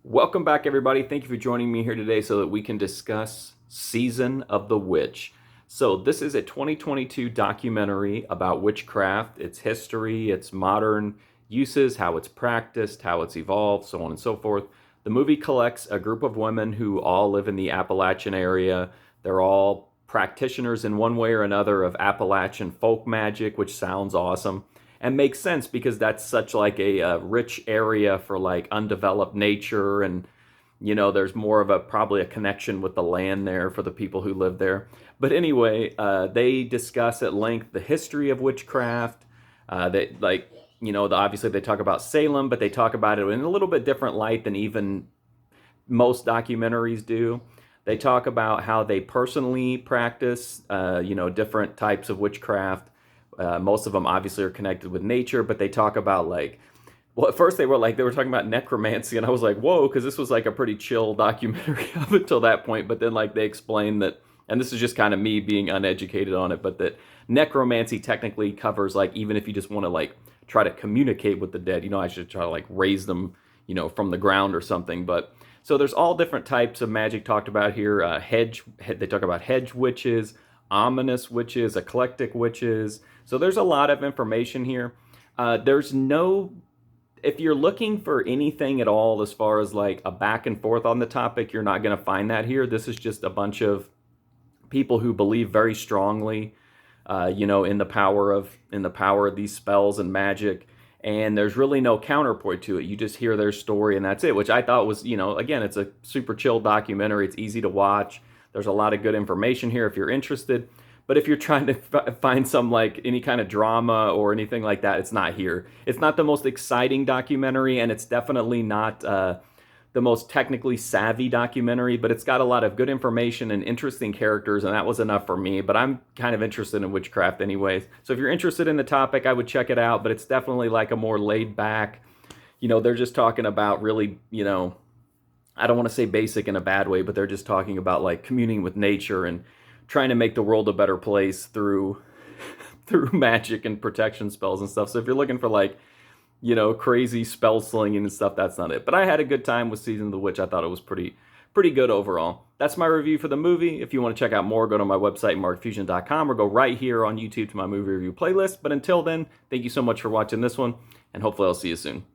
Welcome back, everybody. Thank you for joining me here today so that we can discuss Season of the Witch. So this is a 2022 documentary about witchcraft, its history, its modern uses, how it's practiced, how it's evolved, so on and so forth. The movie collects a group of women who all live in the Appalachian area. They're all practitioners in one way or another of Appalachian folk magic, which sounds awesome and makes sense because that's such like a rich area for like undeveloped nature, and there's more of a probably a connection with the land there for the people who live there. But anyway, they discuss at length the history of witchcraft. They like obviously they talk about Salem, but they talk about it in a little bit different light than even most documentaries do. They talk about how they personally practice different types of witchcraft. Most of them obviously are connected with nature, but they talk about well, at first they were talking about necromancy, and I was like, whoa, because this was like a pretty chill documentary up until that point. But then they explained that, and this is just kind of me being uneducated on it, but that necromancy technically covers even if you just want to try to communicate with the dead, I should try to raise them, from the ground or something. But so there's all different types of magic talked about here. They talk about hedge witches, ominous witches, eclectic witches. So there's a lot of information here. If you're looking for anything at all as far as a back and forth on the topic, you're not going to find that here. This is just a bunch of people who believe very strongly, in the power of these spells and magic. And there's really no counterpoint to it. You just hear their story and that's it, which I thought was, again, it's a super chill documentary. It's easy to watch. There's a lot of good information here if you're interested. But if you're trying to find some any kind of drama or anything like that, it's not here. It's not the most exciting documentary, and it's definitely not the most technically savvy documentary, but it's got a lot of good information and interesting characters, and that was enough for me. But I'm kind of interested in witchcraft anyways. So if you're interested in the topic, I would check it out, but it's definitely a more laid back, they're just talking about really, I don't want to say basic in a bad way, but they're just talking about communing with nature and trying to make the world a better place through magic and protection spells and stuff. So if you're looking for crazy spell slinging and stuff, that's not it. But I had a good time with Season of the Witch. I thought it was pretty good overall. That's my review for the movie. If you want to check out more, go to my website, markfusion.com, or go right here on YouTube to my movie review playlist. But until then, thank you so much for watching this one, and hopefully I'll see you soon.